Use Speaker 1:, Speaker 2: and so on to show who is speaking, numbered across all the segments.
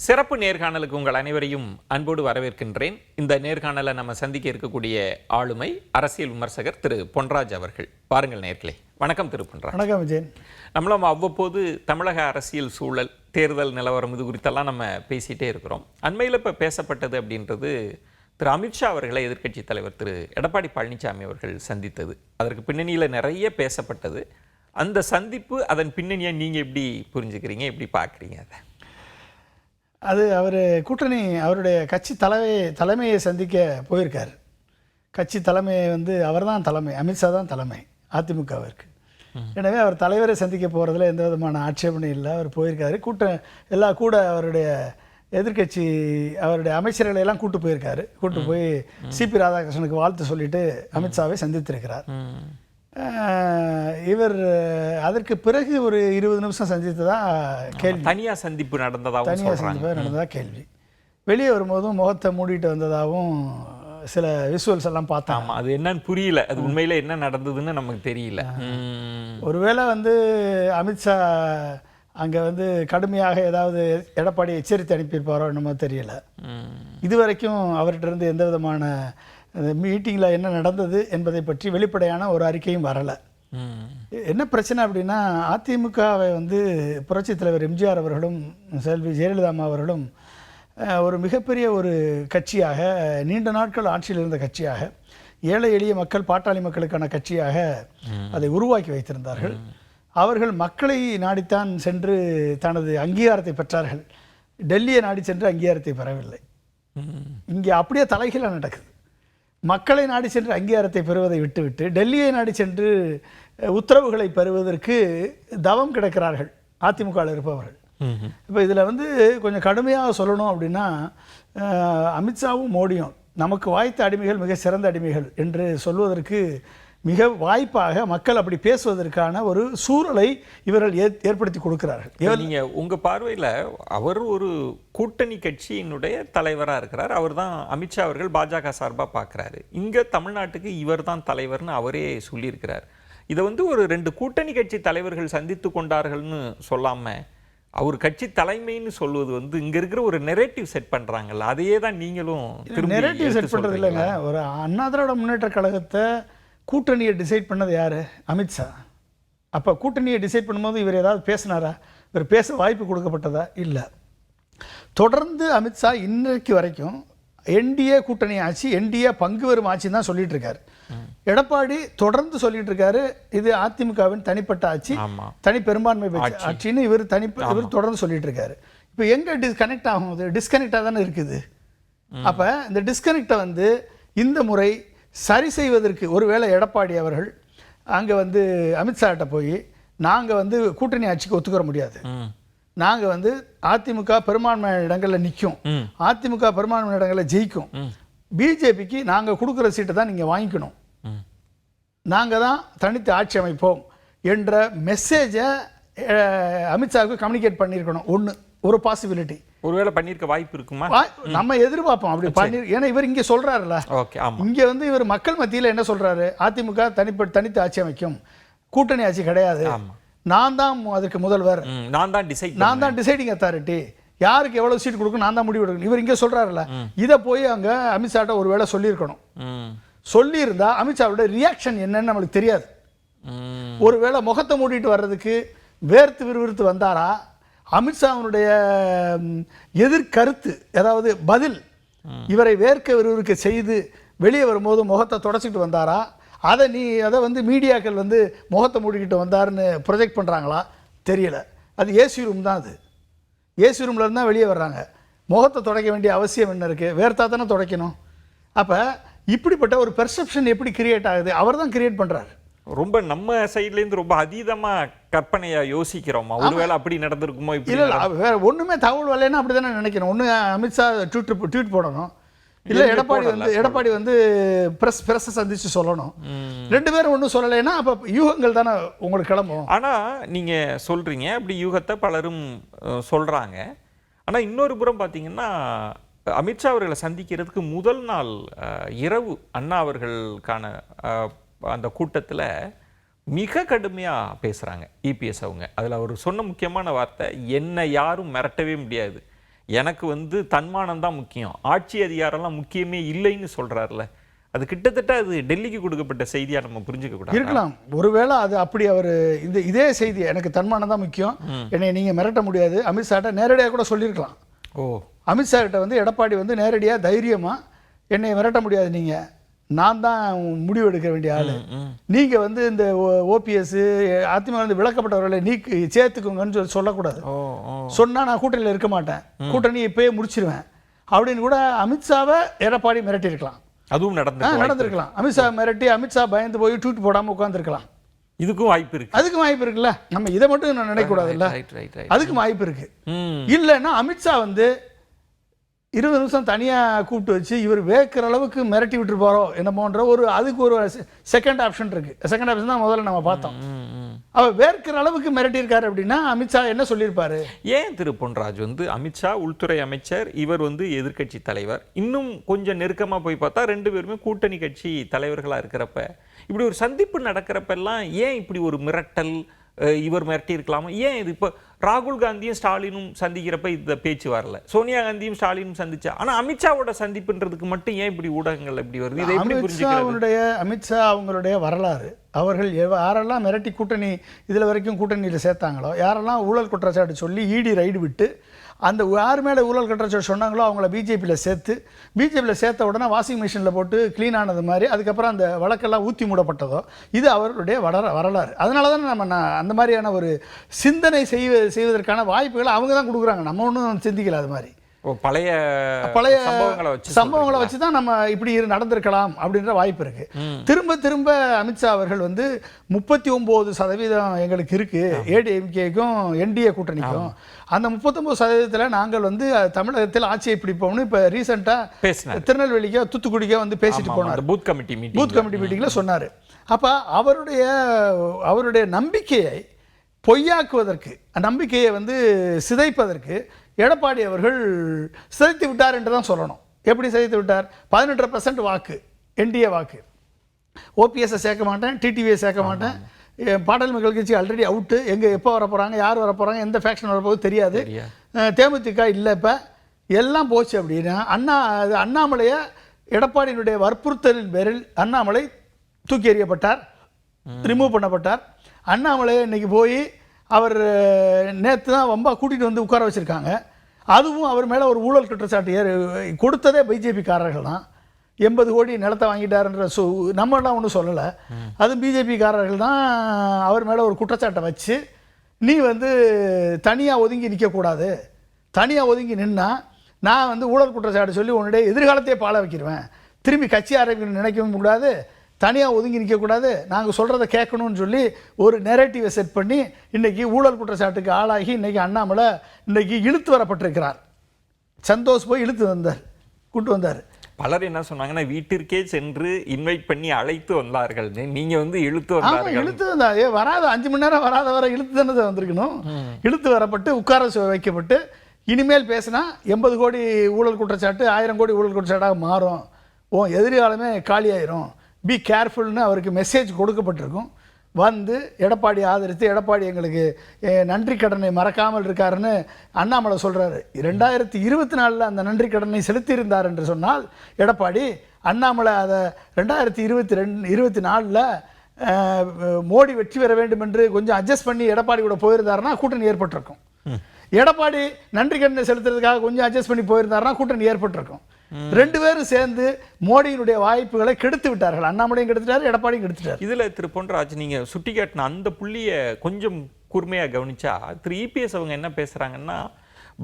Speaker 1: சிறப்பு நேர்காணலுக்கு உங்கள் அனைவரையும் அன்போடு வரவேற்கின்றேன். இந்த நேர்காணலை நம்ம சந்திக்க இருக்கக்கூடிய ஆளுமை அரசியல் விமர்சகர் திரு பொன்ராஜ் அவர்கள். பாருங்கள் நேர்களே. வணக்கம் திரு பொன்ராஜ்.
Speaker 2: வணக்கம் விஜயன்.
Speaker 1: நம்மளும் அவ்வப்போது தமிழக அரசியல் சூழல், தேர்தல் நிலவரம் இது குறித்தெல்லாம் நம்ம பேசிகிட்டே இருக்கிறோம். அண்மையில் இப்போ பேசப்பட்டது அப்படின்றது திரு அமித்ஷா அவர்களை எதிர்க்கட்சி தலைவர் திரு எடப்பாடி பழனிசாமி அவர்கள் சந்தித்தது. அதற்கு பின்னணியில் நிறைய பேசப்பட்டது. அந்த சந்திப்பு, அதன் பின்னணியை நீங்கள் எப்படி புரிஞ்சுக்கிறீங்க, எப்படி பார்க்குறீங்க?
Speaker 2: அது அவர் கூட்டணி அவருடைய கட்சி தலைமையை சந்திக்க போயிருக்கார். கட்சி தலைமையை அவர் தான் தலைமை, அமித்ஷா தான் தலைமை அதிமுகவிற்கு. எனவே அவர் தலைவரை சந்திக்க போகிறதுல எந்த விதமான ஆட்சேபனை இல்லை. அவர் போயிருக்காரு. கூட அவருடைய எதிர்கட்சி அவருடைய அமைச்சர்களை எல்லாம் கூட்டு போயிருக்காரு. கூட்டு போய் சிபி ராதாகிருஷ்ணனுக்கு வாழ்த்து சொல்லிட்டு அமித்ஷாவை சந்தித்திருக்கிறார். இவர் அதற்கு பிறகு ஒரு 20 நிமிஷம் சந்தித்ததா கேள்வி.
Speaker 1: தனியாக சந்திப்பு நடந்ததா
Speaker 2: கேள்வி. வெளியே வரும்போதும் முகத்தை மூடிட்டு வந்ததாகவும் சில விசுவல்ஸ் எல்லாம் பார்த்தாங்க.
Speaker 1: அது என்னன்னு புரியல. அது உண்மையில என்ன நடந்ததுன்னு நமக்கு தெரியல.
Speaker 2: ஒருவேளை அமித்ஷா அங்கே கடுமையாக ஏதாவது எடப்பாடி எச்சரித்து அனுப்பியிருப்பாரோ என்னமோ தெரியல. இதுவரைக்கும் அவர்கிட்ட இருந்து எந்த விதமான மீட்டிங்கில் என்ன நடந்தது என்பதை பற்றி வெளிப்படையான ஒரு அறிக்கையும் வரலை. என்ன பிரச்சனை அப்படின்னா, அதிமுகவை புரட்சித் தலைவர் எம்ஜிஆர் அவர்களும் செல்வி ஜெயலலிதா அவர்களும் ஒரு மிகப்பெரிய ஒரு கட்சியாக, நீண்ட நாட்கள் ஆட்சியில் இருந்த கட்சியாக, ஏழை எளிய மக்கள், பாட்டாளி மக்களுக்கான கட்சியாக அதை உருவாக்கி வைத்திருந்தார்கள். அவர்கள் மக்களை நாடித்தான் சென்று தனது அங்கீகாரத்தை பெற்றார்கள். டெல்லியை நாடி சென்று அங்கீகாரத்தை பெறவில்லை. இங்கே அப்படியே தலைகீழாக நடக்குது. மக்களை நாடி சென்று அங்கீகாரத்தை பெறுவதை விட்டுவிட்டு டெல்லியை நாடி சென்று உத்தரவுகளை பெறுவதற்கு தவம் கிடக்கிறார்கள் அதிமுகவில் இருப்பவர்கள். இப்போ இதில் கொஞ்சம் கடுமையாக சொல்லணும் அப்படின்னா, அமித்ஷாவும் மோடியும் நமக்கு வாய்த்த அடிமைகள் மிக சிறந்த அடிமைகள் என்று சொல்வதற்கு மிக வாய்ப்பாக மக்கள் அப்படி பேசுவதற்கான ஒரு சூழலை இவர்கள் ஏற்படுத்தி கொடுக்கிறார்கள்.
Speaker 1: நீங்கள் உங்கள் பார்வையில் அவர் ஒரு கூட்டணி கட்சியினுடைய தலைவராக இருக்கிறார். அவர் தான் அமித்ஷா அவர்கள் பாஜக சார்பாக பார்க்குறாரு. இங்கே தமிழ்நாட்டுக்கு இவர் தான் தலைவர்னு அவரே சொல்லியிருக்கிறார். இதை ஒரு 2 கூட்டணி கட்சி தலைவர்கள் சந்தித்து கொண்டார்கள்னு சொல்லாமல் அவர் கட்சி தலைமைன்னு சொல்வது இங்கே இருக்கிற ஒரு நெரேட்டிவ் செட் பண்ணுறாங்கல்ல, அதையே தான் நீங்களும்
Speaker 2: நெரேட்டிவ் செட் பண்ணுறது இல்லைங்க. ஒரு அண்ணா திராவிட முன்னேற்ற கழகத்தை கூட்டணியை டிசைட் பண்ணது யார்? அமித்ஷா. அப்போ கூட்டணியை டிசைட் பண்ணும்போது இவர் ஏதாவது பேசினாரா? இவர் பேச வாய்ப்பு கொடுக்கப்பட்டதா? இல்லை. தொடர்ந்து அமித்ஷா இன்றைக்கு வரைக்கும் என்டிஏ கூட்டணி ஆட்சி, என்டிஏ பங்கு வரும் ஆட்சின்னு தான் சொல்லிட்டு இருக்காரு. எடப்பாடி தொடர்ந்து சொல்லிட்டு இருக்காரு, இது அதிமுகவின் தனிப்பட்ட ஆட்சி, தனி பெரும்பான்மை ஆட்சின்னு இவர் தொடர்ந்து சொல்லிட்டு இருக்காரு. இப்போ எங்கே டிஸ்கனெக்ட் ஆகும்? அது டிஸ்கனெக்டாக தானே இருக்குது. அப்போ இந்த டிஸ்கனெக்டை இந்த முறை சரி செய்வதற்கு ஒருவேளை எடப்பாடி அவர்கள் அங்கே அமித்ஷாட்ட போய், நாங்கள் கூட்டணி ஆட்சிக்கு ஒத்துக்கிற முடியாது, நாங்கள் அதிமுக பெரும்பான்மை இடங்களில் நிற்கும், அதிமுக பெரும்பான்மை இடங்களில் ஜெயிக்கும், பிஜேபிக்கு நாங்கள் கொடுக்குற சீட்டை தான் நீங்கள் வாங்கிக்கணும், நாங்கள் தான் தனித்து ஆட்சி அமைப்போம் என்ற மெசேஜை அமித்ஷாவுக்கு கம்யூனிகேட் பண்ணியிருக்கணும். ஒரு பாசிபிலிட்டி
Speaker 1: ஒருவேளை பண்ணியிருக்க வாய்ப்பு இருக்குமா?
Speaker 2: நம்ம எதிர்பார்ப்போம் அப்படி பண்ணி. ஏன்னா இவர் இங்கே சொல்கிறாருல்ல, இங்கே இவர் மக்கள் மத்தியில் என்ன சொல்கிறாரு? அதிமுக தனித்து ஆட்சி அமைக்கும், கூட்டணி ஆட்சி கிடையாது, நான் தான் அதுக்கு முதல்வர், நான் தான் டிசைடிங் அத்தாரிட்டி, யாருக்கு எவ்வளோ சீட் கொடுக்கும் நான் தான் முடிவு எடுக்கணும், இவர் இங்கே சொல்கிறாருல்ல. இதை போய் அங்கே அமித்ஷாட்ட ஒரு வேளை சொல்லியிருக்கணும். சொல்லியிருந்தா அமித்ஷாவோட ரியாக்ஷன் என்னன்னு நம்மளுக்கு தெரியாது. ஒருவேளை முகத்தை மூடிட்டு வர்றதுக்கு வேர்த்து விறுவிறுத்து வந்தாரா, அமித்ஷாவுடைய எதிர்கருத்து, அதாவது பதில் இவரை வேர்க்க விறுவிறுக்க செய்து வெளியே வரும்போது முகத்தை தொடச்சிக்கிட்டு வந்தாரா, அதை மீடியாக்கள் முகத்தை மூடிக்கிட்டு வந்தாருன்னு ப்ரொஜெக்ட் பண்ணுறாங்களா தெரியல. அது ஏசி ரூம் தான். அது ஏசி ரூமில் இருந்தால் வெளியே வர்றாங்க. முகத்தை துடைக்க வேண்டிய அவசியம் என்ன இருக்குது? வேர்த்தா தானே துடைக்கணும். அப்போ இப்படிப்பட்ட ஒரு பெர்செப்ஷன் எப்படி கிரியேட் ஆகுது? அவர் தான் கிரியேட் பண்ணுறாரு.
Speaker 1: ரொம்ப நம்ம சைட்லேருந்து ரொம்ப அதீதமாக கற்பனையாக யோசிக்கிறோமா? ஒருவேளை அப்படி நடந்திருக்குமோ?
Speaker 2: இல்லை, வேறு ஒன்றுமே தகவல் வரலைன்னா அப்படி தானே நினைக்கணும். ஒன்று அமித்ஷா ட்வீட் போடணும், இல்லை எடப்பாடி பிரஸ்ஸை சந்தித்து சொல்லணும். 2 பேரும் ஒன்றும் சொல்லலைன்னா அப்போ யூகங்கள் தானே உங்களுக்கு கிளம்பும்.
Speaker 1: ஆனால் நீங்கள் சொல்கிறீங்க, அப்படி யூகத்தை பலரும் சொல்கிறாங்க. ஆனால் இன்னொரு புறம் பார்த்தீங்கன்னா, அமித்ஷா அவர்களை சந்திக்கிறதுக்கு முதல் நாள் இரவு அண்ணா அவர்களுக்கான அந்த கூட்டத்தில் மிக கடுமையாக பேசுகிறாங்க இபிஎஸ் அவங்க. அதில் அவர் சொன்ன முக்கியமான வார்த்தை, என்னை யாரும் மிரட்டவே முடியாது, எனக்கு வந்து தன்மானம் தான் முக்கியம், ஆட்சி அதிகாரம்லாம் முக்கியமே இல்லைன்னு சொல்றாருல, அது கிட்டத்தட்ட அது டெல்லிக்கு கொடுக்கப்பட்ட செய்தியா நம்ம புரிஞ்சுக்க கூடாது.
Speaker 2: இருக்கலாம். ஒருவேளை அது அப்படி அவர் இதே செய்தி எனக்கு தன்மானம் தான் முக்கியம், என்னை நீங்க மிரட்ட முடியாது, அமித்ஷாட்ட நேரடியாக கூட சொல்லியிருக்கலாம். அமித்ஷா கிட்ட வந்து எடப்பாடி வந்து நேரடியாக தைரியமா என்னை மிரட்ட முடியாது, நீங்க நான் தான் முடிவு எடுக்க வேண்டிய ஆளு, நீங்க வந்து இந்த ஓபிஎஸ் அதிமுக வந்து விளக்கப்பட்டவர்களை நீக்கி சேர்த்துக்கோங்கன்னு சொல்லக்கூடாது. சொன்னா நான் கூட்டணியில் இருக்க மாட்டேன், கூட்டணி இப்பயே முடிச்சிருவேன் அப்படின்னு கூட அமித்ஷாவை எடப்பாடி மிரட்டியிருக்கலாம்.
Speaker 1: அதுவும்
Speaker 2: நடந்திருக்கலாம். அமித்ஷா மிரட்டி அமித்ஷா பயந்து போய் ட்வீட் போடாம உட்காந்துருக்கலாம்.
Speaker 1: இதுக்கும் வாய்ப்பு இருக்கு.
Speaker 2: அதுக்கும் வாய்ப்பு இருக்குல்ல. நம்ம இதை மட்டும் நினைக்க கூடாதுல்ல. அதுக்கும் வாய்ப்பு இருக்கு. இல்லைன்னா அமித்ஷா வந்து 20 நிமிஷம் தனியா கூப்பிட்டு வச்சு இவர் வேக்கிற அளவுக்கு மிரட்டி விட்டு போறோ என்னமோன்ற அதுக்கு ஒரு செகண்ட் ஆப்ஷன் இருக்கு. செகண்ட் ஆப்ஷன் தான் முதல்ல நம்ம பார்த்தோம். அவர் வேர்க்கிற அளவுக்கு மிரட்டி இருக்காரு அப்படின்னா அமித்ஷா என்ன சொல்லியிருப்பாரு?
Speaker 1: ஏன் திரு பொன்ராஜ் வந்து அமித்ஷா உள்துறை அமைச்சர், இவர் வந்து எதிர்க்கட்சி தலைவர், இன்னும் கொஞ்சம் நெருக்கமா போய் பார்த்தா 2 பேருமே கூட்டணி கட்சி தலைவர்களா இருக்கிறப்ப இப்படி ஒரு சந்திப்பு நடக்கிறப்பெல்லாம் ஏன் இப்படி ஒரு மிரட்டல், இவர் மிரட்டி இருக்கலாமா? ஏன் இது இப்போ ராகுல் காந்தியும் ஸ்டாலினும் சந்திக்கிறப்ப இந்த பேச்சு வரல, சோனியா காந்தியும் ஸ்டாலினும் சந்திச்சா, ஆனா அமித்ஷாவோட சந்திப்புன்றதுக்கு மட்டும் ஏன் இப்படி ஊடகங்கள் எப்படி வருது? இதை எப்படி புரிஞ்சுக்கிறது?
Speaker 2: அமித்ஷா அவங்களுடைய வரலாறு, அவர்கள் யாரெல்லாம் மிரட்டி கூட்டணி இதில் வரைக்கும் கூட்டணியில் சேர்த்தாங்களோ, யாரெல்லாம் ஊழல் குற்றச்சாட்டு சொல்லி இடி ரைடு விட்டு அந்த யார் மேலே ஊழல் குற்றச்சாட்டு சொன்னாங்களோ அவங்கள பிஜேபியில் சேர்த்த உடனே வாஷிங் மிஷினில் போட்டு க்ளீன் ஆனது மாதிரி அதுக்கப்புறம் அந்த வழக்கெல்லாம் ஊற்றி மூடப்பட்டதோ இது அவருடைய வரலாறு. அதனால தான் நம்ம அந்த மாதிரியான ஒரு சிந்தனை செய்வதற்கான வாய்ப்புகளை அவங்க தான் கொடுக்குறாங்க, நம்ம ஒன்றும் சிந்திக்கல. அது மாதிரி
Speaker 1: பழைய
Speaker 2: சம்பவங்களை வச்சு தான் நம்ம இப்படி நடந்திருக்கலாம் அப்படின்ற வாய்ப்பு இருக்கு. திரும்ப அமித்ஷா அவர்கள் வந்து 39% எங்களுக்கு இருக்கு ஏடிஎம்கேக்கும் என்டிஏ கூட்டணிக்கும், அந்த 39% நாங்கள் வந்து தமிழகத்தில் ஆட்சியை பிடிப்போம்னு இப்ப ரீசெண்டா திருநெல்வேலிக்கோ தூத்துக்குடிக்கோ வந்து பேசிட்டு போனார். பூத் கமிட்டி மீட்டிங்ல சொன்னாரு. அப்ப அவருடைய நம்பிக்கையை பொய்யாக்குவதற்கு, நம்பிக்கையை வந்து சிதைப்பதற்கு எடப்பாடி அவர்கள் சிதைத்து விட்டார் என்று தான் சொல்லணும். எப்படி சிதைத்து விட்டார்? 18% வாக்கு என்டிஏ வாக்கு, ஓபிஎஸ்ஸை சேர்க்க மாட்டேன், டிடிவியை சேர்க்க மாட்டேன், பாடல் மக்கள் கட்சி ஆல்ரெடி அவுட்டு, எங்கே எப்போ வர போகிறாங்க, யார் வர போகிறாங்க, எந்த ஃபேக்ஷன் வரப்போகுது தெரியாது, தேமுதிக இல்லை, இப்போ எல்லாம் போச்சு அப்படின்னா அண்ணாமலையை எடப்பாடியினுடைய வற்புறுத்தலின் பேரில் அண்ணாமலை தூக்கி எறியப்பட்டார், ரிமூவ் பண்ணப்பட்டார். அண்ணாமலையை இன்னைக்கு போய் அவர் நேற்று தான் வம்பா கூட்டிகிட்டு வந்து உட்கார வச்சுருக்காங்க. அதுவும் அவர் மேலே ஒரு ஊழல் குற்றச்சாட்டு கொடுத்ததே பிஜேபிக்காரர்கள் தான். 80 கோடி நிலத்தை வாங்கிட்டாருன்ற நம்மளாம் ஒன்றும் சொல்லலை, அது பிஜேபிக்காரர்கள் தான் அவர் மேலே ஒரு குற்றச்சாட்டை வச்சு நீ வந்து தனியாக ஒதுங்கி நிற்கக்கூடாது, தனியாக ஒதுங்கி நின்னா நான் வந்து ஊழல் குற்றச்சாட்டு சொல்லி உன்னுடைய எதிர்காலத்தையே பாழ வைக்கிடுவேன், திரும்பி கட்சி ஆரம்பிக்கணும்னு நினைக்கவும் கூடாது, தனியாக ஒதுங்கி நிற்கக்கூடாது, நாங்கள் சொல்கிறத கேட்கணும்னு சொல்லி ஒரு நெரேட்டிவை செட் பண்ணி இன்றைக்கி ஊழல் குற்றச்சாட்டுக்கு ஆளாகி இன்றைக்கி அண்ணாமலை இன்றைக்கி இழுத்து வரப்பட்டிருக்கிறார். சந்தோஷ் போய் கூட்டு வந்தார்.
Speaker 1: பலர் என்ன சொன்னாங்கன்னா வீட்டிற்கே சென்று இன்வைட் பண்ணி அழைத்து வந்தார்கள், நீங்க வந்து இழுத்து
Speaker 2: வந்தா வராத 5 மணி நேரம் வராத வர இழுத்து தானே வந்திருக்கணும். இழுத்து வரப்பட்டு உட்கார வைக்கப்பட்டு இனிமேல் பேசினா 80 கோடி ஊழல் குற்றச்சாட்டு 1000 கோடி ஊழல் குற்றச்சாட்டாக மாறும், எதிர்காலமே காலியாயிரும், பி கேர்ஃபுல்னு அவருக்கு மெசேஜ் கொடுக்கப்பட்டிருக்கும். வந்து எடப்பாடி ஆதரித்து எடப்பாடி எங்களுக்கு நன்றி கடனை மறக்காமல் இருக்காருன்னு அண்ணாமலை சொல்கிறாரு. 2024 அந்த நன்றி கடனை செலுத்தியிருந்தார் என்று சொன்னால் எடப்பாடி, அண்ணாமலை அதை 2024 மோடி வெற்றி பெற வேண்டும் என்று கொஞ்சம் அட்ஜஸ்ட் பண்ணி எடப்பாடி கூட போயிருந்தாருன்னா கூட்டணி ஏற்பட்டிருக்கும். எடப்பாடி நன்றி கடனை செலுத்துறதுக்காக கொஞ்சம் அட்ஜஸ்ட் பண்ணி போயிருந்தாருன்னா கூட்டணி ஏற்பட்டிருக்கும். 2 பேரும் சேர்ந்து மோடியினுடைய வாய்ப்புகளை கெடுத்து விட்டார்கள். அண்ணாமலையும் கெடுத்துட்டாரு, எடப்பாடியும் கெடுத்துட்டாரு.
Speaker 1: இதுல திரு பொன்ராஜ் நீங்க சுட்டிக்காட்டின அந்த புள்ளியை கொஞ்சம் கூர்மையா கவனிச்சா திரு இபிஎஸ் அவங்க என்ன பேசுறாங்கன்னா,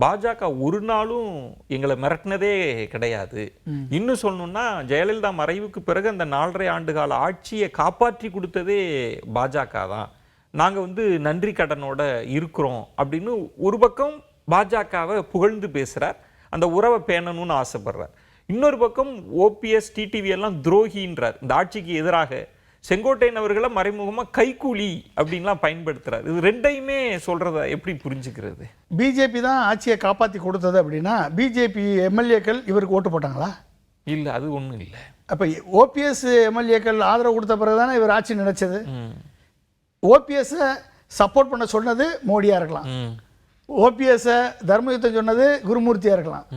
Speaker 1: பாஜக ஒரு நாளும் எங்களை மிரட்டினதே கிடையாது, இன்னும் சொல்லணும்னா ஜெயலலிதா மறைவுக்கு பிறகு அந்த 4.5 ஆண்டு கால ஆட்சியை காப்பாற்றி கொடுத்ததே பாஜக தான், நாங்க வந்து நன்றி கடனோட இருக்கிறோம் அப்படின்னு ஒரு பக்கம் பாஜகவை புகழ்ந்து பேசுறார், அந்த உறவை பேணணும்னு ஆசைப்படுறார். இன்னொரு பக்கம் ஓபிஎஸ் டிடிவி எல்லாம் துரோகின்றார், இந்த ஆட்சிக்கு எதிராக செங்கோட்டையன் அவர்களை மறைமுகமா கைக்கூலி அப்படின்லாம் பயன்படுத்துறாரு. இது ரெண்டையுமே சொல்றத எப்படி புரிஞ்சுக்கிறது?
Speaker 2: பிஜேபி தான் ஆட்சியை காப்பாற்றி கொடுத்தது அப்படின்னா பிஜேபி எம்எல்ஏக்கள் இவருக்கு ஓட்டு போட்டாங்களா?
Speaker 1: இல்ல, அது ஒன்றும் இல்லை.
Speaker 2: அப்ப ஓபிஎஸ் எம்எல்ஏக்கள் ஆதரவு கொடுத்த பிறகுதானே இவர் ஆட்சி நினைச்சது. ஓபிஎஸ் சப்போர்ட் பண்ண சொன்னது மோடியா இருக்கலாம், ஓபிஎஸ்ஸை தர்மயுத்தம் சொன்னது குருமூர்த்தியாக இருக்கலாம்,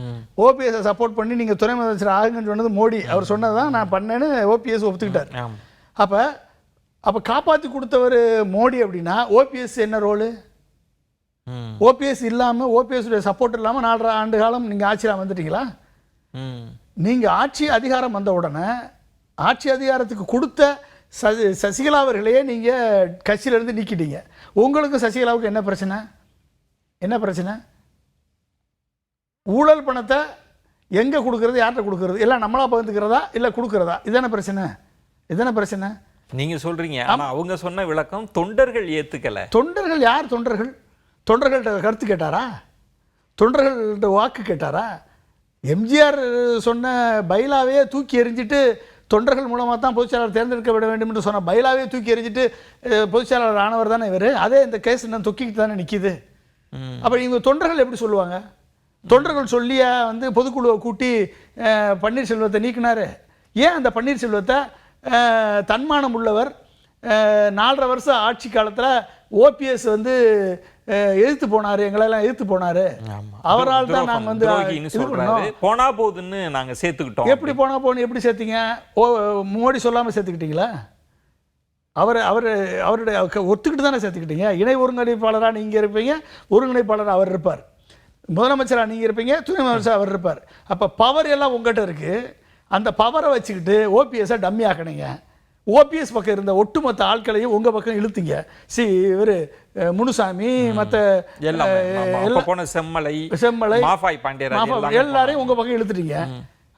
Speaker 2: ஓபிஎஸ்ஸை சப்போர்ட் பண்ணி நீங்கள் துணை முதலமைச்சர் ஆகுங்கன்னு சொன்னது மோடி. அவர் சொன்னது தான் நான் பண்ணேன்னு ஓபிஎஸ் ஒத்துக்கிட்டார். அப்போ காப்பாற்றி கொடுத்தவர் மோடி அப்படின்னா ஓபிஎஸ் என்ன ரோலு? ஓபிஎஸ் இல்லாமல், ஓபிஎஸ்டைய சப்போர்ட் இல்லாமல் 4.5 ஆண்டு காலம் நீங்கள் ஆட்சியில் வந்துட்டீங்களா? நீங்கள் ஆட்சி அதிகாரம் வந்த உடனே ஆட்சி அதிகாரத்துக்கு கொடுத்த சசிகலா அவர்களையே நீங்கள் கட்சியிலேருந்து நீக்கிட்டீங்க. உங்களுக்கு சசிகலாவுக்கு என்ன பிரச்சனை? என்ன பிரச்சனை? ஊழல் பணத்தை எங்கே கொடுக்கறது, யார்கிட்ட கொடுக்கறது, எல்லாம் நம்மளா பகிர்ந்துக்கிறதா இல்லை கொடுக்கறதா? இதான பிரச்சனை, இதான பிரச்சனை.
Speaker 1: நீங்கள் சொல்கிறீங்க, ஆனால் அவங்க சொன்ன விளக்கம் தொண்டர்கள் ஏற்றுக்கலை.
Speaker 2: தொண்டர்கள் யார்? தொண்டர்கள்ட்ட கருத்து கேட்டாரா? தொண்டர்கள்ட்ட வாக்கு கேட்டாரா? எம்ஜிஆர் சொன்ன பைலாவே தூக்கி எறிஞ்சிட்டு தொண்டர்கள் மூலமாக தான் பொதுச்செயலாளர் தேர்ந்தெடுக்கப்பட வேண்டும் என்று சொன்ன பைலாவே தூக்கி எறிஞ்சிட்டு பொதுச்செயலாளர் ஆனவர் தானே இவர். அதே இந்த கேஸ் இன்னும் தொக்கிட்டு தானே நிற்கிது. அப்போ இவங்க தொண்டர்கள் எப்படி சொல்லுவாங்க? தொண்டர்கள் சொல்லியா வந்து பொதுக்குழுவை கூட்டி பன்னீர்செல்வத்தை நீக்கினார். ஏன் அந்த பன்னீர்செல்வத்தை தன்மானம் உள்ளவர் 4.5 வருஷம் ஆட்சி காலத்தில் ஓபிஎஸ் வந்து எதிர்த்து போனார், எங்களெல்லாம் எதிர்த்து போனார். அவரால் தான் நாங்கள் வந்து
Speaker 1: போனா போகுதுன்னு நாங்கள் சேர்த்துக்கிட்டோம்.
Speaker 2: எப்படி போனா போகணும்? எப்படி சேர்த்தீங்க? மோடி சொல்லாமல் சேர்த்துக்கிட்டீங்களா? அவருடைய ஒத்துக்கிட்டு தானே சேர்த்துக்கிட்டீங்க. இணை ஒருங்கிணைப்பாளராக நீங்கள் இருப்பீங்க, ஒருங்கிணைப்பாளராக அவர் இருப்பார். முதலமைச்சராக நீங்கள் இருப்பீங்க, துணை முதலமைச்சர் அவர் இருப்பார். அப்போ பவர் எல்லாம் உங்கள்கிட்ட இருக்குது. அந்த பவரை வச்சுக்கிட்டு ஓபிஎஸ்ஸை டம்மி ஆக்கினீங்க. ஓபிஎஸ் பக்கம் இருந்த ஒட்டுமொத்த ஆட்களையும் உங்கள் பக்கம் இழுத்தீங்க. இவர் முனுசாமி, மற்ற
Speaker 1: செம்மலை,
Speaker 2: எல்லாரையும் உங்கள் பக்கம் இழுத்துட்டீங்க.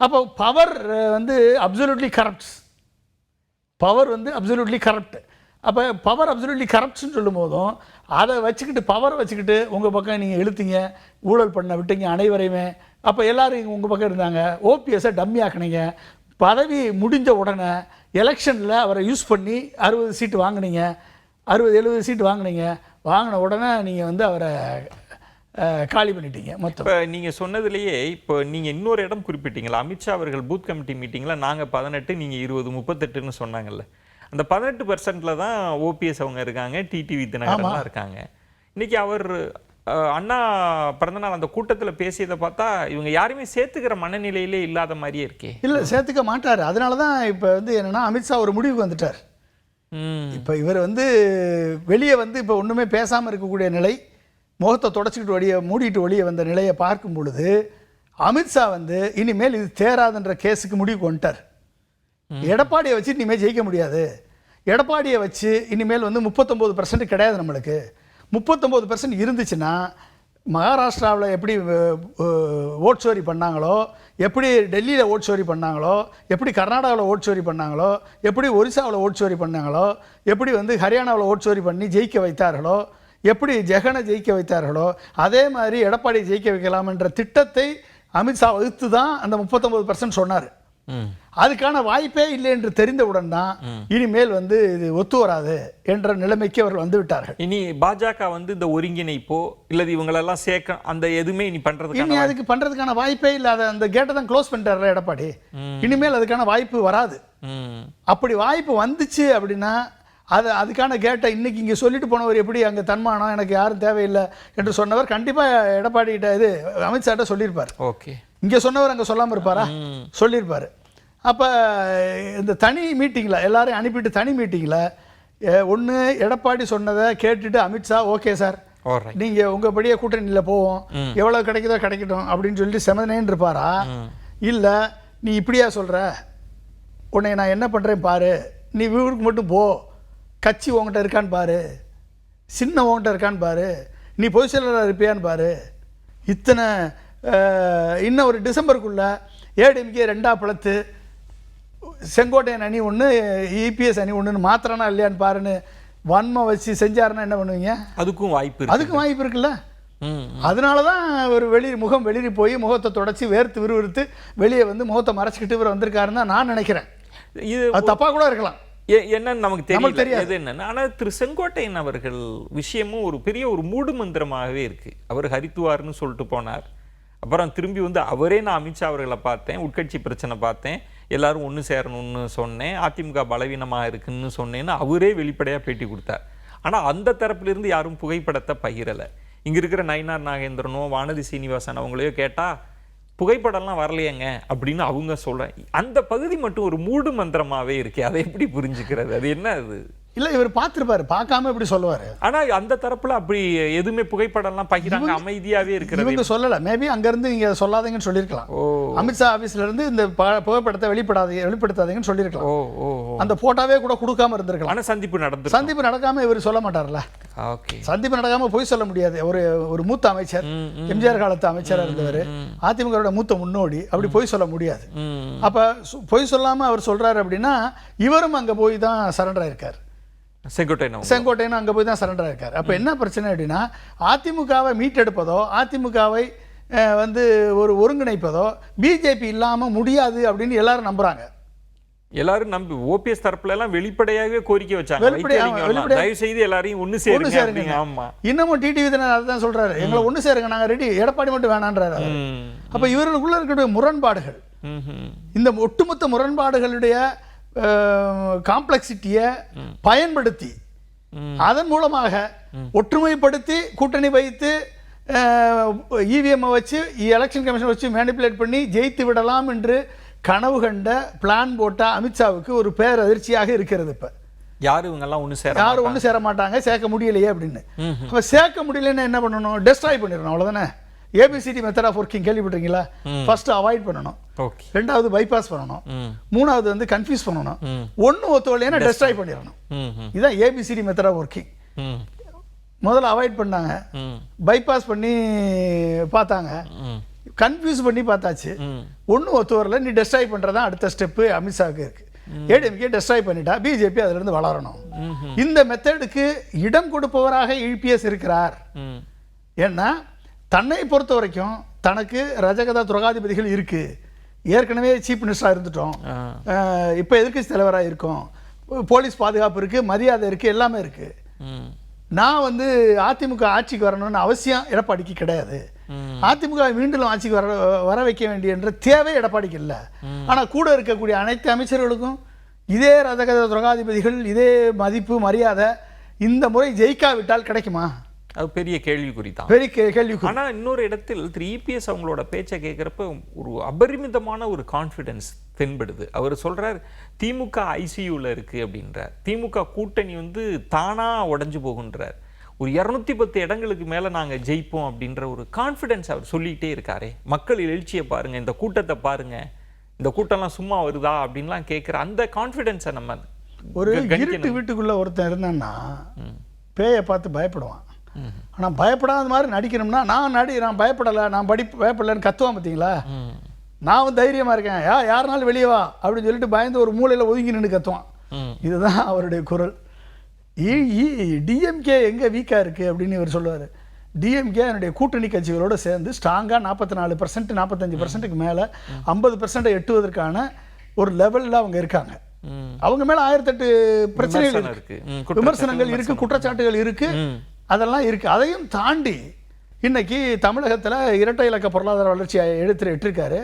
Speaker 2: அப்போ பவர் வந்து அப்சல்யூட்லி கரப்ட்ஸ். பவர் வந்து அப்சல்யூட்லி கரப்ட். அப்போ பவர் அப்சல்யூட்லி கரப்ட்ஸ்ன்னு சொல்லும் போதும் அதை வச்சுக்கிட்டு, பவரை வச்சுக்கிட்டு உங்கள் பக்கம் நீங்கள் இழுத்தீங்க, ஊழல் பண்ண விட்டீங்க அனைவரையுமே. அப்போ எல்லாரும் உங்கள் பக்கம் இருந்தாங்க. ஓபிஎஸ்ஸை டம்மி ஆக்கினீங்க. பதவி முடிஞ்ச உடனே எலெக்ஷனில் அவரை யூஸ் பண்ணி 60 சீட்டு வாங்கினீங்க, 60-70 சீட்டு வாங்கினீங்க. வாங்கின உடனே நீங்கள் வந்து அவரை காலி பண்ணிட்டீங்க மொத்தம்.
Speaker 1: இப்போ நீங்கள் சொன்னதுலேயே இப்போ நீங்கள் இன்னொரு இடம் குறிப்பிட்டீங்களா, அமித்ஷா அவர்கள் பூத் கமிட்டி மீட்டிங்கில் நாங்கள் 18 நீங்கள் 20 38ன்னு சொன்னாங்கல்ல. அந்த 18% தான் ஓபிஎஸ் அவங்க இருக்காங்க, டிடிவி தினகரன்லாம் இருக்காங்க. இன்றைக்கி அவர் அண்ணா பிறந்தநாள் அந்த கூட்டத்தில் பேசியதை பார்த்தா இவங்க யாருமே சேர்த்துக்கிற மனநிலையிலே இல்லாத மாதிரியே இருக்கே.
Speaker 2: இல்லை, சேர்த்துக்க மாட்டார். அதனால தான் இப்போ வந்து என்னென்னா அமித்ஷா ஒரு முடிவுக்கு வந்துட்டார். இப்போ இவர் வந்து வெளியே வந்து இப்போ ஒன்றுமே பேசாமல் இருக்கக்கூடிய நிலை, முகத்தை தொடச்சிக்கிட்டு மூடிட்டு வெளியே வந்த நிலையை பார்க்கும் பொழுது அமித்ஷா வந்து இனிமேல் இது தேராதுன்ற கேஸுக்கு முடிவுக்கு வந்துட்டார். எடப்பாடியை வச்சு இனிமேல் ஜெயிக்க முடியாது. எடப்பாடியை வச்சு இனிமேல் வந்து 39% கிடையாது நம்மளுக்கு. 39% இருந்துச்சுன்னா மகாராஷ்டிராவில் எப்படி ஓட் சோரி பண்ணாங்களோ, எப்படி டெல்லியில் ஓட் சோரி பண்ணாங்களோ, எப்படி கர்நாடகாவில் ஓட் சோரி பண்ணாங்களோ, எப்படி ஒரிசாவில் ஓட் சோரி பண்ணாங்களோ, எப்படி வந்து ஹரியானாவில் ஓட் சோரி பண்ணி ஜெயிக்க வைத்தார்களோ, எப்படி ஜெகனை ஜெயிக்க வைத்தார்களோ, அதே மாதிரி எடப்பாடியை ஜெயிக்க வைக்கலாம் என்ற திட்டத்தை அமித்ஷா வகுத்து தான் அந்த 39% சொன்னார். அதுக்கான வாய்ப்பே இல்லை என்று தெரிந்தவுடன் தான் இனிமேல் வந்து இது ஒத்து வராது என்ற நிலைமைக்கு அவர்கள் வந்து விட்டார்கள்.
Speaker 1: இனி பாஜக வந்து இந்த ஒருங்கிணைப்போ இல்லது இவங்களெல்லாம் சேர்க்க அந்த எதுவுமே இனி
Speaker 2: அதுக்கு பண்றதுக்கான வாய்ப்பே இல்லாத அந்த கேட்டை தான் க்ளோஸ் பண்ணிட்டாரு எடப்பாடி. இனிமேல் அதுக்கான வாய்ப்பு வராது. அப்படி வாய்ப்பு வந்துச்சு அப்படின்னா அதுக்கான கேட்டை இன்னைக்கு இங்கே சொல்லிட்டு போனவர் எப்படி அங்கே தன்மானம் எனக்கு யாரும் தேவையில்லை என்று சொன்னவர் கண்டிப்பாக எடப்பாடி கிட்ட இது அமித்ஷாட்ட சொல்லியிருப்பார்.
Speaker 1: ஓகே,
Speaker 2: இங்கே சொன்னவர் அங்கே சொல்லாமல் இருப்பாரா? சொல்லியிருப்பார். அப்போ இந்த தனி மீட்டிங்கில் எல்லாரையும் அனுப்பிட்டு தனி மீட்டிங்கில் ஒன்று எடப்பாடி சொன்னதை கேட்டுட்டு அமித்ஷா ஓகே சார் நீங்கள் உங்கள் படியே கூட்டணியில் போவோம், எவ்வளோ கிடைக்குதோ கிடைக்கட்டும் அப்படின்னு சொல்லிட்டு செமனேன்னு இருப்பாரா? இல்லை நீ இப்படியா சொல்கிற, உன்னை நான் என்ன பண்ணுறேன் பாரு, நீ ஊருக்கு மட்டும் போ, கட்சி உங்கள்கிட்ட இருக்கான்னு பாரு, சின்ன உங்கள்கிட்ட இருக்கான்னு பாரு, நீ பொதுச் செயலாளராக இருப்பியான்னு பாரு, இத்தனை இன்னும் ஒரு டிசம்பருக்குள்ளே ஏடிஎம்கே 2ஆ பிளத்து செங்கோட்டையன் அணி ஒன்று இபிஎஸ் அணி ஒன்றுன்னு மாத்திரனா இல்லையான்னு பாருன்னு வன்மை வச்சு செஞ்சாருன்னா என்ன பண்ணுவீங்க?
Speaker 1: அதுக்கும் வாய்ப்பு
Speaker 2: இருக்குல்ல. அதனால தான் ஒரு முகம் வெளியே போய் முகத்தை தொடச்சி வேர்த்து விறுவிறுத்து வெளியே வந்து முகத்தை மறைச்சிக்கிட்டு இவர் வந்திருக்காருன்னு தான் நான் நினைக்கிறேன். இது தப்பாக கூட இருக்கலாம்,
Speaker 1: என்னன்னு நமக்கு தெரியாது என்னன்னு. ஆனால் திரு செங்கோட்டையன் அவர்கள் விஷயமும் ஒரு பெரிய ஒரு மூடு மந்திரமாகவே இருக்கு. அவர் ஹரித்துவார்னு சொல்லிட்டு போனார், அப்புறம் திரும்பி வந்து அவரே நான் அமித்ஷா அவர்களை பார்த்தேன், உட்கட்சி பிரச்சனை பார்த்தேன், எல்லாரும் ஒன்று சேரணும்னு சொன்னேன், அதிமுக பலவீனமாக இருக்குன்னு சொன்னேன்னு அவரே வெளிப்படையாக பேட்டி கொடுத்தார். ஆனால் அந்த தரப்பிலிருந்து யாரும் புகைப்படத்தை பகிரலை. இங்க இருக்கிற நயினார் நாகேந்திரனோ வானதி சீனிவாசன் அவங்களையோ கேட்டா புகைப்படம்லாம் வரலையேங்க அப்படின்னு அவங்க சொல்றாங்க. அந்த பகுதி மட்டும் ஒரு மூடு மந்திரமாவே இருக்கு. அதை எப்படி புரிஞ்சுக்கிறது? அது என்ன அது?
Speaker 2: இல்ல இவர் பார்த்திருப்பாரு, பார்க்காம இப்படி சொல்லுவாரு.
Speaker 1: ஆனா அந்த தரப்புல அப்படி எதுவுமே புகைப்படம்லாம் பகிராங்க, அமைதியாவே இருக்கிறது.
Speaker 2: இவங்க சொல்லல, மேபி அங்க இருந்து நீங்க சொல்லாதீங்கன்னு சொல்லியிருக்கலாம். அமித்ஷா ஆபீஸ்ல இருந்து இந்த புகைப்படத்தை வெளிப்படுத்தாதீங்கன்னு சொல்லியிருக்கலாம். அந்த போட்டோவே கூட கொடுக்காம இருந்திருக்கலாம்.
Speaker 1: ஆனா சந்திப்பு
Speaker 2: நடக்காம இவர் சொல்ல மாட்டார்ல. சந்திப்பு நடக்காம போய் சொல்ல முடியாது. ஒரு மூத்த அமைச்சர், எம்ஜிஆர் காலத்து அமைச்சரா இருந்தவர், அதிமுக மூத்த முன்னோடி, அப்படி போய் சொல்ல முடியாது. அப்ப பொய் சொல்லாம அவர் சொல்றாரு அப்படின்னா இவரும் அங்க போய் தான் சரண்டர் ஆயிருக்காரு. செங்கோட்டையன் அங்க போய் தான் சரண்டர் ஆயிருக்காரு. அப்ப என்ன பிரச்சனை அப்படின்னா அதிமுகவை மீட்டெடுப்பதோ அதிமுகவை வந்து ஒரு ஒருங்கிணைப்பதோ பிஜேபி இல்லாம முடியாது அப்படின்னு எல்லாரும் நம்புறாங்க.
Speaker 1: எல்லாரும் நம்பி ஓபிஎஸ் தரப்புல எல்லாம் வெளிப்படையாகவே கோரிக்கை வச்சாங்க, தயவு செய்து எல்லாரையும் ஒண்ணு சேருங்க. ஆமா,
Speaker 2: இன்னமும் டிடிவி தினகரன் அதுதான் சொல்றாரு, எங்களை ஒண்ணு சேருங்க, நாங்க ரெடி, எடப்பாடி மட்டும் வேணான்றாரு. அப்ப இவர்களுக்குள்ள இருக்கிற முரண்பாடுகள், இந்த ஒட்டுமொத்த முரண்பாடுகளுடைய காம்ப்ளெக்சிட்டியை பயன்படுத்தி அதன் மூலமாக ஒற்றுமைப்படுத்தி கூட்டணி வைத்து இவிஎம் வச்சு எலெக்ஷன் கமிஷன் வச்சு மேனிப்புலேட் பண்ணி ஜெயித்து விடலாம் என்று கனவு கண்ட பிளான் போட்ட அமித்ஷாவுக்கு ஒரு பேரதிர்ச்சியாக இருக்கிறது. இப்ப
Speaker 1: யாரும்
Speaker 2: ஒண்ணு சேர மாட்டாங்க, சேர்க்க முடியலையே அப்படின்னு. அப்ப சேர்க்க முடியலன்னா என்ன பண்ணணும்? டெஸ்ட்ராய் பண்ணிடணும், அவ்வளவுதானே. ஏபிசிடி மெத்தட் ஆஃப் ஒர்க்கிங் கேள்விப்பட்டிருக்கீங்களா? ஃபர்ஸ்ட் அவாய்ட் பண்ணணும், ரெண்டாவது பைபாஸ் பண்ணணும், மூணாவது வந்து கன்ஃபியூஸ் பண்ணணும், ஒன்னு ஒத்துவலைன்னா டெஸ்ட்ராய் பண்ணிடணும். இதுதான் ஏபிசிடி மெத்தட் ஆஃப் ஒர்க்கிங். முதல்ல அவாய்ட் பண்ணாங்க, பைபாஸ் பண்ணி பார்த்தாங்க, கன்ஃபியூஸ் பண்ணி பார்த்தாச்சு, ஒன்றும் ஒத்து வரல, நீ டெஸ்ட்ராய் பண்ணுறதா அடுத்த ஸ்டெப்பு அமித்ஷாவுக்கு இருக்கு. ஏடிஎம்கே டெஸ்ட்ராய் பண்ணிட்டா பிஜேபி அதிலிருந்து வளரணும். இந்த மெத்தடுக்கு இடம் கொடுப்பவராக இபிஎஸ் இருக்கிறார். ஏன்னா தன்னை பொறுத்த வரைக்கும் தனக்கு ரஜகதா துரகாதிபதிகள் இருக்கு, ஏற்கனவே சீஃப் மினிஸ்டராக இருந்துட்டோம், இப்போ எதிர்க்கட்சி தலைவராக இருக்கோம், போலீஸ் பாதுகாப்பு இருக்கு, மரியாதை இருக்கு, எல்லாமே இருக்கு. நான் வந்து அதிமுக ஆட்சிக்கு வரணும்னு அவசியம் எடப்பாடிக்கு கிடையாது. அதிமுக மீண்டும் ஆட்சிக்கு வர வைக்க வேண்டிய என்ற தேவை எடப்பாடிக்கு இல்லை. ஆனால் கூட இருக்கக்கூடிய அனைத்து அமைச்சர்களுக்கும் இதே ரதகத துரகாதிபதிகள், இதே மதிப்பு மரியாதை இந்த முறை ஜெயிக்காவிட்டால் கிடைக்குமா?
Speaker 1: அது பெரிய கேள்விக்குறி தான்,
Speaker 2: பெரிய கேள்விக்குறி.
Speaker 1: ஆனால் இன்னொரு இடத்தில் இபிஎஸ் அவங்களோட பேச்சை கேட்குறப்ப ஒரு அபரிமிதமான ஒரு கான்ஃபிடென்ஸ் தென்படுது. அவர் சொல்றார் திமுக ஐசியூவில் இருக்கு அப்படின்றார், திமுக கூட்டணி வந்து தானா உடஞ்சு போகுன்றார், ஒரு 210 இடங்களுக்கு மேலே நாங்கள் ஜெயிப்போம் அப்படின்ற ஒரு கான்ஃபிடென்ஸ் அவர் சொல்லிகிட்டே இருக்காரே. மக்கள் எழுச்சியை பாருங்க, இந்த கூட்டத்தை பாருங்க, இந்த கூட்டம்லாம் சும்மா வருதா அப்படின்லாம் கேட்குற அந்த கான்ஃபிடென்ஸை நம்ம
Speaker 2: ஒரு இருட்டு வீட்டுக்குள்ள ஒருத்தன் இருந்தான்னா பேயை பார்த்து பயப்படுவான். ஆனால் பயப்படாத மாதிரி நடிக்கணும்னா நான் பயப்படலை, நான் பயப்படலைன்னு கத்துவான் பார்த்தீங்களா? நான் தைரியமாக இருக்கேன், யாருனாலும் வெளியே வா அப்படின்னு சொல்லிட்டு பயந்து ஒரு மூலையில் ஒதுங்கி நின்று கத்துவான். இதுதான் அவருடைய குரல். டிஎம்கே எங்கே வீக்காக இருக்குது அப்படின்னு இவர் சொல்லுவார். டிஎம்கே என்னுடைய கூட்டணி கட்சிகளோடு சேர்ந்து ஸ்ட்ராங்காக 44%, 45%க்கு மேலே 50% எட்டுவதற்கான ஒரு லெவலில் அவங்க இருக்காங்க. அவங்க மேலே 1008 பிரச்சனைகள் இருக்கு, விமர்சனங்கள் இருக்குது, குற்றச்சாட்டுகள் இருக்குது, அதெல்லாம் இருக்குது. அதையும் தாண்டி இன்னைக்கு தமிழகத்தில் இரட்டை இலக்க பொருளாதார வளர்ச்சியை எட்டிருக்காரு.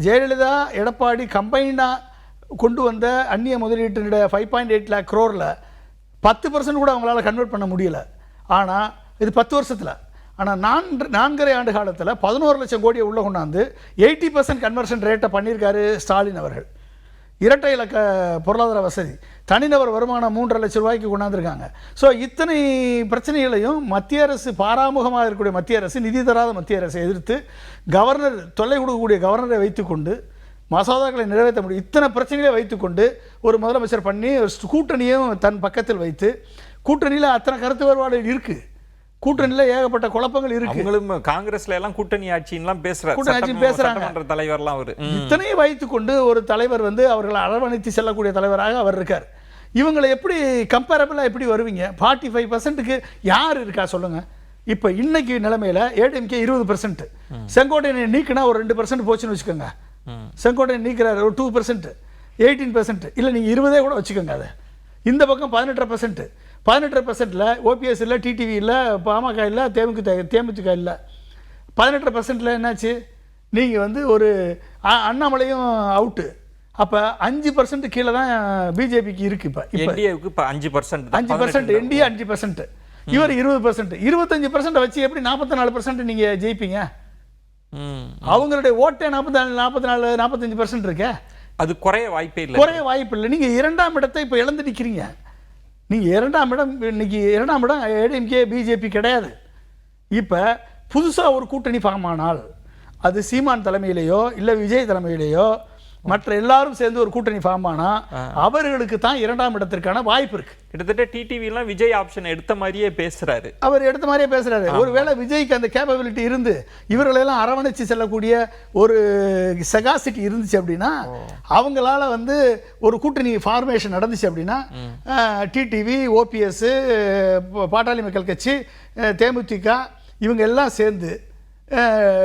Speaker 2: ஜெயலலிதா எடப்பாடி கம்பைனாக கொண்டு வந்த அந்நிய முதலீட்டினுடைய 5.8 lakh crore 10% கூட அவங்களால கன்வெர்ட் பண்ண முடியல. ஆனால் இது 10 வருஷத்தில். ஆனால் 4.5 ஆண்டு காலத்தில் 11 லட்சம் கோடியை உள்ள கொண்டாந்து 80% கன்வர்ஷன் ரேட்டை பண்ணியிருக்காரு ஸ்டாலின் அவர்கள். இரட்டை இலக்க பொருளாதார வசதி, தனிநபர் வருமானம் 3.5 லட்சம் ரூபாய்க்கு கொண்டாந்துருக்காங்க. ஸோ இத்தனை பிரச்சனைகளையும் மத்திய அரசு, பாராமுகமாக இருக்கக்கூடிய மத்திய அரசு, நிதி தராத மத்திய அரசை எதிர்த்து கவர்னர், தொல்லை கொடுக்கக்கூடிய கவர்னரை வைத்துக்கொண்டு மசோதாக்களை நிறைவேற்ற முடியும். இத்தனை பிரச்சனைகளை வைத்துக்கொண்டு ஒரு முதலமைச்சர் பண்ணி ஒரு கூட்டணியும் தன் பக்கத்தில் வைத்து, கூட்டணியில் அத்தனை கருத்து வேறுபாடுகள் இருக்குது, கூட்டணியில் ஏகப்பட்ட குழப்பங்கள் இருக்கு.
Speaker 1: காங்கிரஸ்ல எல்லாம் கூட்டணி ஆட்சிலாம்
Speaker 2: பேசுறாங்க
Speaker 1: தலைவர்லாம் அவரு.
Speaker 2: இத்தனையும் வைத்துக்கொண்டு ஒரு தலைவர் வந்து அவர்களை அரவணைத்து செல்லக்கூடிய தலைவராக அவர் இருக்கார். இவங்களை எப்படி கம்பேரபிளா எப்படி வருவீங்க? 45%க்கு யார் இருக்கா சொல்லுங்க. இப்ப இன்னைக்கு நிலைமையில ஏடிஎம்கே 20%, செங்கோட்டையனை நீக்கினா ஒரு 2% போச்சுன்னு வச்சுக்கோங்க. செங்கோட்டையன் நீக்கிறார் ஒரு 2%, 18%, இல்லை நீங்க 20 கூட வச்சுக்கோங்க. அதை இந்த பக்கம் 18%, 18%ல் ஓபிஎஸ் இல்லை, டிடிவி இல்லை, பாமக இல்லை, தேமுதிக இல்லை. 18%ல் என்னாச்சு? நீங்கள் வந்து ஒரு அண்ணாமலையும் அவுட்டு. அப்போ 5% கீழே தான் பிஜேபிக்கு இருக்குது. இப்போ
Speaker 1: என்டிஏவுக்கு இப்போ 5%,
Speaker 2: 5%, என்டிஏ 5%. இவர் 20%. 25% வச்சு எப்படி 44% நீங்க ஜெயிப்பீங்க? அவங்களுடைய ஓட்டே 45% இருக்க.
Speaker 1: அது குறைய வாய்ப்பே இல்லை.
Speaker 2: குறைய வாய்ப்பு இல்லை. நீங்க 2ஆம் இடத்தை இப்ப இழந்து நிக்கிறீங்க. நீங்க 2ஆம் இடம், இன்னைக்கு 2ஆம் இடம் ஏடிஎம்கே பிஜேபி கிடையாது. இப்ப புதுசா ஒரு கூட்டணி ஃபார்ம் ஆனால் அது சீமான் தலைமையிலேயோ இல்ல விஜய் தலைமையிலேயோ மற்ற எல்லாரும் சேர்ந்து ஒரு கூட்டணி ஃபார்ம் ஆனா அவர்களுக்கு தான் 2ஆம் இடத்திற்கான வாய்ப்பு இருக்கு.
Speaker 1: கிட்டத்தட்ட டிடிவி எல்லாம் விஜய் ஆப்ஷன் எடுத்த மாதிரியே பேசுறாரு.
Speaker 2: அவர் எடுத்த மாதிரியே பேசுறாரு. ஒருவேளை விஜய்க்கு அந்த கேப்பபிலிட்டி இருந்து இவர்களெல்லாம் அரவணைச்சு செல்லக்கூடிய ஒரு செகாசிட்டி இருந்துச்சு அப்படின்னா, அவங்களால வந்து ஒரு கூட்டணி ஃபார்மேஷன் நடந்துச்சு அப்படின்னா, டிடிவி, ஓபிஎஸ், பாட்டாளி மக்கள் கட்சி, தேமுதிக இவங்க எல்லாம் சேர்ந்து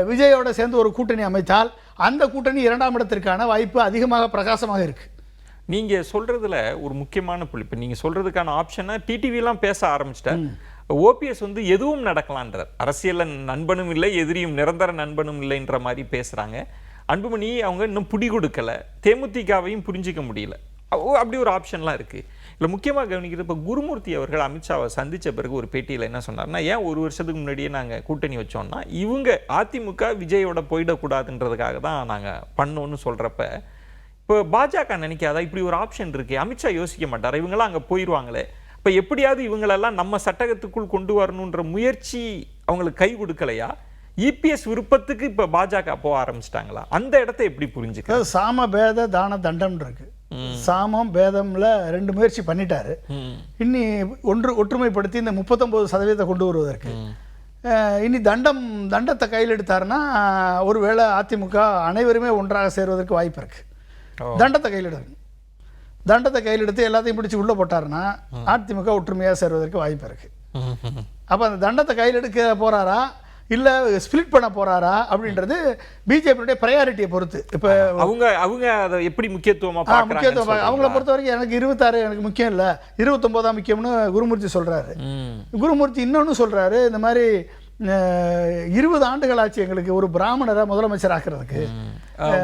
Speaker 2: விஜயோட சேர்ந்து ஒரு கூட்டணி அமைத்தால் அந்த கூட்டணி 2ஆம் இடத்திற்கான வாய்ப்பு அதிகமாக பிரகாசமாக இருக்கு.
Speaker 1: நீங்க சொல்றதுல ஒரு முக்கியமான புள்ளி, இப்ப நீங்க சொல்றதுக்கான ஆப்ஷனை டிடிவி எல்லாம் பேச ஆரம்பிச்சிட்டார். ஓபிஎஸ் வந்து எதுவும் நடக்கலான்றார். அரசியல்ல நண்பனும் இல்லை, எதிரியும் நிரந்தர நண்பனும் இல்லைன்ற மாதிரி பேசுறாங்க. அன்புமணி அவங்க இன்னும் புடி கொடுக்கல, தேமுதிகவையும் புரிஞ்சிக்க முடியல. அப்படி ஒரு ஆப்ஷன்லாம் இருக்கு. இல்லை முக்கியமாக கவனிக்கிறது, இப்போ குருமூர்த்தி அவர்கள் அமித்ஷாவை சந்தித்த பிறகு ஒரு பேட்டியில் என்ன சொன்னார்னா, ஏன் ஒரு வருஷத்துக்கு முன்னாடியே நாங்கள் கூட்டணி வச்சோம்னா இவங்க அதிமுக விஜயோட போயிடக்கூடாதுன்றதுக்காக தான் நாங்கள் பண்ணோன்னு சொல்கிறப்ப, இப்போ பாஜக நினைக்காதா இப்படி ஒரு ஆப்ஷன் இருக்கு, அமித்ஷா யோசிக்க மாட்டார், இவங்களாம் அங்கே போயிடுவாங்களே, இப்போ எப்படியாவது இவங்களெல்லாம் நம்ம சட்டகத்துக்குள் கொண்டு வரணுன்ற முயற்சி அவங்களுக்கு கை கொடுக்கலையா? இபிஎஸ் விருப்பத்துக்கு இப்போ பாஜக போக ஆரம்பிச்சிட்டாங்களா? அந்த இடத்த எப்படி புரிஞ்சுக்க?
Speaker 2: சாம பேத தான தண்டம் இருக்கு. சாமம் பேதம்ல 2 முயற்சி பண்ணிட்டாரு. இனி ஒற்றுமைப்படுத்தி இந்த 39% கொண்டு வருவதற்கு இனி தண்டத்தை கையில் எடுத்தாருன்னா ஒருவேளை அதிமுக அனைவருமே ஒன்றாக சேருவதற்கு வாய்ப்பு இருக்கு. தண்டத்தை கையில் எடுக்கணும். தண்டத்தை கையில் எடுத்து எல்லாத்தையும் பிடிச்சி உள்ள போட்டாருன்னா அதிமுக ஒற்றுமையாக சேருவதற்கு வாய்ப்பு இருக்கு. அப்ப அந்த தண்டத்தை கையில் எடுக்க போறாரா இல்ல ஸ்பிளிட் பண்ண போறாரா அப்படின்றது பிஜேபியுடைய பிரையாரிட்டியை பொறுத்து. இப்ப
Speaker 1: அவங்க அதை எப்படி முக்கியத்துவமா பார்க்கறாங்க?
Speaker 2: அவங்கள பொறுத்த வரைக்கும் எனக்கு 26 எனக்கு முக்கியம் இல்ல, 29 தான் முக்கியம்னு குருமூர்த்தி சொல்றாரு. குருமூர்த்தி இன்னொன்னு சொல்றாரு, இந்த மாதிரி 20 ஆண்டுகள் ஆச்சு எங்களுக்கு ஒரு பிராமணரை முதலமைச்சர் ஆக்குறதுக்கு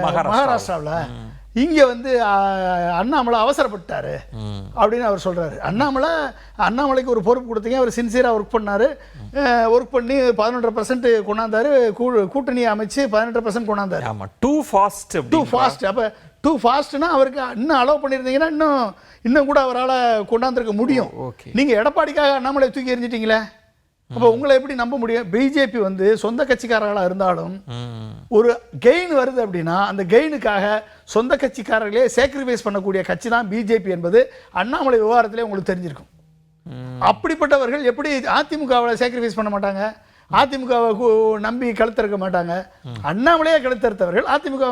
Speaker 2: மகாராஷ்டிராவில். இங்க வந்து அண்ணாமலை அவசரப்பட்டாரு அப்படின்னு அவர் சொல்றாரு. அண்ணாமலைக்கு ஒரு பொறுப்பு கொடுத்தீங்க, அவர் சின்சியரா ஒர்க் பண்ணாரு. ஒர்க் பண்ணி 11% கொண்டாந்தாரு, கூட்டணி அமைச்சு 18% கொண்டாந்தாரு.
Speaker 1: Too fast.
Speaker 2: அப்ப டூ ஃபாஸ்ட்னா அவருக்கு இன்னும் அலோவ் பண்ணியிருந்தீங்கன்னா இன்னும் கூட அவரால் கொண்டாந்துருக்க முடியும். நீங்க எடப்பாடிக்காக அண்ணாமலை தூக்கி எறிஞ்சிட்டீங்களே, அப்போ உங்களை எப்படி நம்ப முடியும்? பிஜேபி வந்து சொந்த கட்சிக்காரர்களாக இருந்தாலும் ஒரு கெயின் வருது அப்படின்னா அந்த கெயினுக்காக சொந்த கட்சிக்காரர்களே சேக்ரிஃபைஸ் பண்ணக்கூடிய கட்சி தான் பிஜேபி என்பது அண்ணாமலை விவகாரத்திலே உங்களுக்கு தெரிஞ்சிருக்கும். அப்படிப்பட்டவர்கள் எப்படி அதிமுகவை சேக்ரிஃபைஸ் பண்ண மாட்டாங்க? அதிமுகவை நம்பி கழுத்திருக்க மாட்டாங்க. அண்ணாமலையே கழுத்தறுத்தவர்கள் அதிமுக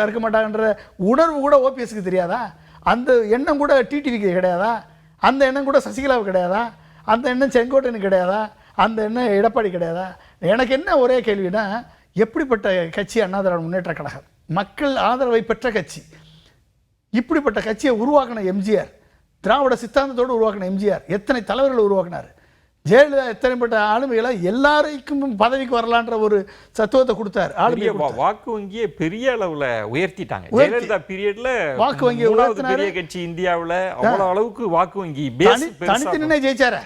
Speaker 2: இருக்க மாட்டாங்கன்ற உணர்வு கூட ஓபிஎஸ்க்கு தெரியாதா? அந்த எண்ணம் கூட டிடிவிக்கு கிடையாதா? அந்த எண்ணம் கூட சசிகலாவுக்கு கிடையாதா? அந்த எண்ணம் செங்கோட்டையனுக்கு கிடையாதா? அந்த எண்ணம் எடப்பாடி கிடையாதா? எனக்கு என்ன ஒரே கேள்வினா, எப்படிப்பட்ட கட்சி அண்ணா திராவிட முன்னேற்ற கழகம்? மக்கள் ஆதரவை பெற்ற கட்சி. இப்படிப்பட்ட கட்சியை உருவாக்கின எம்ஜிஆர், திராவிட சித்தாந்தத்தோடு உருவாக்கின எம்ஜிஆர் எத்தனை தலைவர்கள் உருவாக்கினார். ஜெயலலிதா எத்தனைப்பட்ட ஆளுமைகளை எல்லாருக்கும் பதவிக்கு வரலான்ற ஒரு சத்துவத்தை கொடுத்தார்.
Speaker 1: வாக்கு வங்கியை பெரிய அளவுல உயர்த்திட்டாங்க. ஜெயலலிதா பீரியட்ல
Speaker 2: வாக்கு வங்கி
Speaker 1: பெரிய கட்சி இந்தியாவுல அவ்வளவு அளவுக்கு வாக்கு வங்கி
Speaker 2: தனித்து நின்று ஜெயிச்சாரு.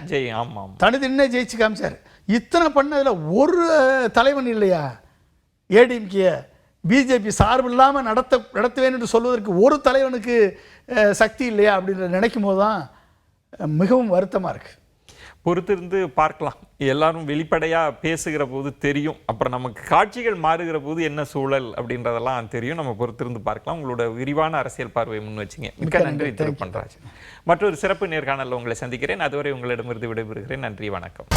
Speaker 2: தனித்து நின்று ஜெயிச்சு காமிச்சாரு. இத்தனை பண்ணதுல ஒரு தலைவன் இல்லையா? ஏடிஎம்கே பிஜேபி சார்பு இல்லாமல் நடத்துவேன் என்று சொல்வதற்கு ஒரு தலைவனுக்கு சக்தி இல்லையா அப்படின்னு நினைக்கும் போது தான் மிகவும் வருத்தமாக இருக்கு.
Speaker 1: பொறுத்திருந்து பார்க்கலாம். எல்லாரும் வெளிப்படையாக பேசுகிற போது தெரியும். அப்புறம் நமக்கு காட்சிகள் மாறுகிற போது என்ன சூழல் அப்படின்றதெல்லாம் தெரியும். நம்ம பொறுத்திருந்து பார்க்கலாம். உங்களோட விரிவான அரசியல் பார்வையை முன் வச்சிங்க. மிக்க நன்றி திருப்பன்ராஜ். மற்றொரு சிறப்பு நேர்காணலில் உங்களை சந்திக்கிறேன். அதுவரை உங்களிடமிருந்து விடைபெறுகிறேன். நன்றி, வணக்கம்.